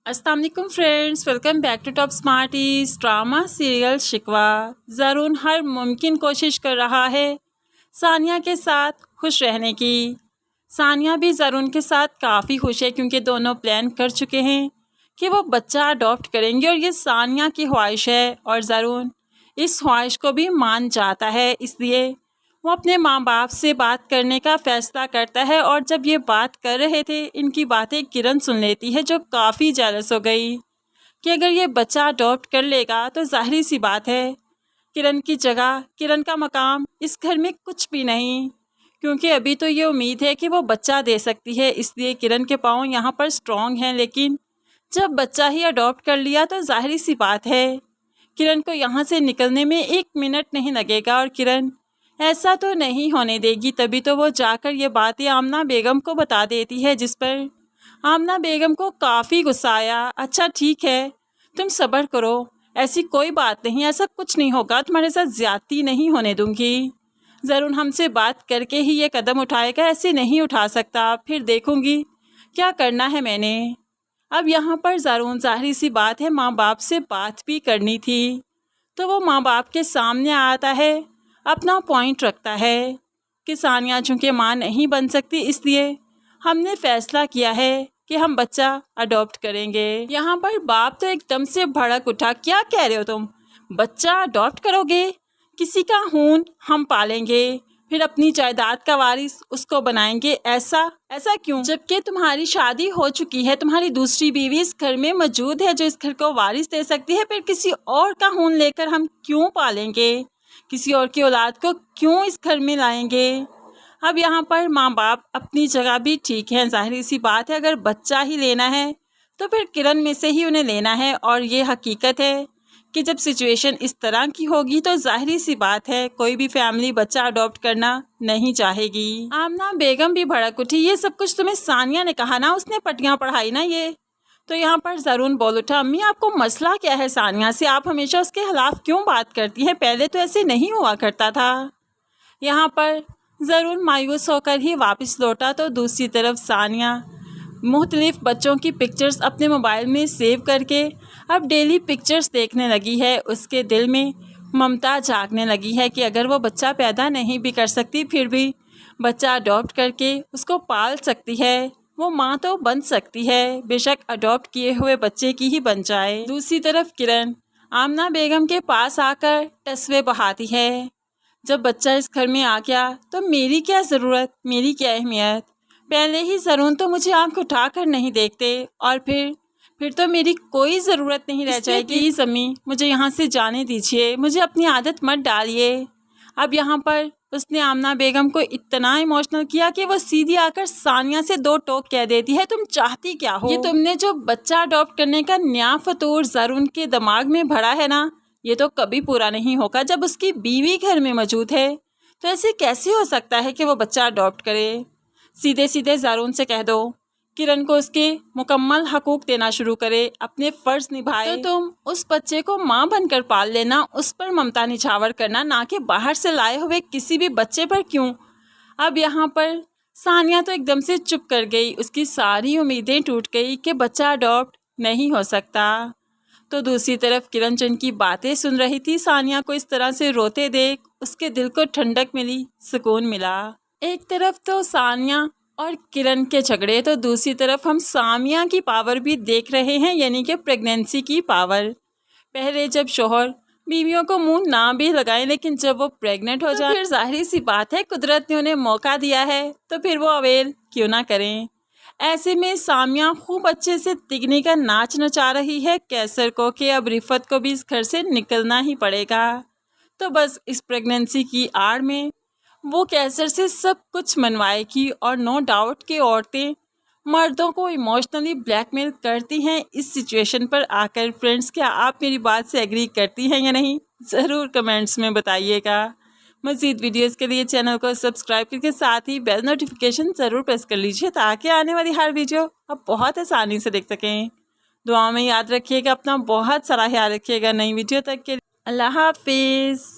السلام علیکم friends, welcome back to Top Smarties. Drama serial Shikwa. Zaroon ہر ممکن کوشش کر رہا ہے ثانیہ کے ساتھ خوش رہنے کی۔ ثانیہ بھی زرون کے ساتھ کافی خوش ہے کیونکہ دونوں پلان کر چکے ہیں کہ وہ بچہ اڈاپٹ کریں گے اور یہ ثانیہ کی خواہش ہے اور زرون اس خواہش کو بھی مان جاتا ہے، اس لیے وہ اپنے ماں باپ سے بات کرنے کا فیصلہ کرتا ہے۔ اور جب یہ بات کر رہے تھے ان کی باتیں کرن سن لیتی ہے جو کافی جیلس ہو گئی کہ اگر یہ بچہ اڈاپٹ کر لے گا تو ظاہری سی بات ہے کرن کی جگہ، کرن کا مقام اس گھر میں کچھ بھی نہیں، کیونکہ ابھی تو یہ امید ہے کہ وہ بچہ دے سکتی ہے، اس لیے کرن کے پاؤں یہاں پر سٹرونگ ہیں۔ لیکن جب بچہ ہی اڈاپٹ کر لیا تو ظاہری سی بات ہے کرن کو یہاں سے نکلنے میں 1 منٹ نہیں لگے گا اور کرن ایسا تو نہیں ہونے دے گی۔ تبھی تو وہ جا کر یہ باتیں آمنہ بیگم کو بتا دیتی ہے، جس پر آمنہ بیگم کو کافی غصہ آیا۔ اچھا ٹھیک ہے، تم صبر کرو، ایسی کوئی بات نہیں، ایسا کچھ نہیں ہوگا، تمہارے ساتھ زیادتی نہیں ہونے دوں گی۔ زرون ہم سے بات کر کے ہی یہ قدم اٹھائے گا، ایسے نہیں اٹھا سکتا، پھر دیکھوں گی کیا کرنا ہے میں نے۔ اب یہاں پر زرون ظاہری سی بات ہے ماں باپ سے بات بھی کرنی تھی، تو وہ ماں باپ کے سامنے آتا ہے، اپنا پوائنٹ رکھتا ہے کہ ثانیہ چونکہ ماں نہیں بن سکتی اس لیے ہم نے فیصلہ کیا ہے کہ ہم بچہ اڈاپٹ کریں گے۔ یہاں پر باپ تو ایک دم سے بھڑک اٹھا، کیا کہہ رہے ہو تم؟ بچہ اڈاپٹ کرو گے؟ کسی کا خون ہم پالیں گے، پھر اپنی جائیداد کا وارث اس کو بنائیں گے، ایسا کیوں؟ جبکہ تمہاری شادی ہو چکی ہے، تمہاری دوسری بیوی اس گھر میں موجود ہے جو اس گھر کو وارث دے سکتی ہے، پھر کسی اور کا خون لے کر ہم کیوں پالیں گے؟ کسی اور کی اولاد کو کیوں اس گھر میں لائیں گے؟ اب یہاں پر ماں باپ اپنی جگہ بھی ٹھیک ہیں، ظاہری سی بات ہے اگر بچہ ہی لینا ہے تو پھر کرن میں سے ہی انہیں لینا ہے، اور یہ حقیقت ہے کہ جب سچویشن اس طرح کی ہوگی تو ظاہری سی بات ہے کوئی بھی فیملی بچہ اڈاپٹ کرنا نہیں چاہے گی۔ آمنہ بیگم بھی بھڑک اٹھی، یہ سب کچھ تمہیں ثانیہ نے کہا نا، اس نے پٹیاں پڑھائی نا یہ؟ تو یہاں پر زرون بول اٹھا، امی آپ کو مسئلہ کیا ہے ثانیہ سے؟ آپ ہمیشہ اس کے خلاف کیوں بات کرتی ہیں؟ پہلے تو ایسے نہیں ہوا کرتا تھا۔ یہاں پر زرون مایوس ہو کر ہی واپس لوٹا تو دوسری طرف ثانیہ مختلف بچوں کی پکچرز اپنے موبائل میں سیو کر کے اب ڈیلی پکچرز دیکھنے لگی ہے۔ اس کے دل میں ممتا جاگنے لگی ہے کہ اگر وہ بچہ پیدا نہیں بھی کر سکتی پھر بھی بچہ اڈاپٹ کر کے اس کو پال سکتی ہے، وہ ماں تو بن سکتی ہے، بے شک اڈاپٹ کیے ہوئے بچے کی ہی بن جائے۔ دوسری طرف کرن آمنہ بیگم کے پاس آ کر ٹسوے بہاتی ہے، جب بچہ اس گھر میں آ گیا تو میری کیا ضرورت، میری کیا اہمیت؟ پہلے ہی زرون تو مجھے آنکھ اٹھا کر نہیں دیکھتے اور پھر تو میری کوئی ضرورت نہیں رہ جائے گی۔ پلیز امی مجھے یہاں سے جانے دیجیے، مجھے اپنی عادت مت ڈالیے۔ اب یہاں پر اس نے آمنہ بیگم کو اتنا ایموشنل کیا کہ وہ سیدھی آ کر ثانیہ سے 2 ٹوک کہہ دیتی ہے، تم چاہتی کیا ہو؟ یہ تم نے جو بچہ اڈاپٹ کرنے کا نیا فطور زرون کے دماغ میں بھرا ہے نا، یہ تو کبھی پورا نہیں ہوگا۔ جب اس کی بیوی گھر میں موجود ہے تو ایسے کیسے ہو سکتا ہے کہ وہ بچہ اڈاپٹ کرے؟ سیدھے سیدھے زرون سے کہہ دو کرن کو اس کے مکمل حقوق دینا شروع کرے، اپنے فرض نبھائے، تو تم اس بچے کو ماں بن کر پال لینا، اس پر ممتا نچھاور کرنا، نہ کہ باہر سے لائے ہوئے کسی بھی بچے پر۔ کیوں؟ اب یہاں پر ثانیہ تو ایک دم سے چپ کر گئی، اس کی ساری امیدیں ٹوٹ گئی کہ بچہ اڈاپٹ نہیں ہو سکتا۔ تو دوسری طرف کرن جن کی باتیں سن رہی تھی، ثانیہ کو اس طرح سے روتے دیکھ اس کے دل کو ٹھنڈک ملی، سکون ملا۔ ایک طرف تو ثانیہ اور کرن کے جھگڑے تو دوسری طرف ہم سامیہ کی پاور بھی دیکھ رہے ہیں، یعنی کہ پریگنینسی کی پاور۔ پہلے جب شوہر بیویوں کو منہ نہ بھی لگائیں لیکن جب وہ پریگننٹ ہو جائے پھر ظاہری سی بات ہے قدرت نے انہیں موقع دیا ہے تو پھر وہ اویل کیوں نہ کریں۔ ایسے میں سامیہ خوب اچھے سے تگنی کا ناچ نچا رہی ہے کیسر کو کہ اب رفت کو بھی اس گھر سے نکلنا ہی پڑے گا۔ تو بس اس پریگننسی کی آڑ میں وہ کیسر سے سب کچھ منوائے گی، اور نو ڈاؤٹ کہ عورتیں مردوں کو ایموشنلی بلیک میل کرتی ہیں اس سچویشن پر آ کر۔ فرینڈس کیا آپ میری بات سے ایگری کرتی ہیں یا نہیں؟ ضرور کمنٹس میں بتائیے گا۔ مزید ویڈیوز کے لیے چینل کو سبسکرائب کر کے ساتھ ہی بیل نوٹیفیکیشن ضرور پریس کر لیجیے تاکہ آنے والی ہر ویڈیو آپ بہت آسانی سے دیکھ سکیں۔ دعاؤں میں یاد رکھیے گا، اپنا بہت سارا خیال رکھیے گا۔ نئی ویڈیو تک کے اللہ حافظ۔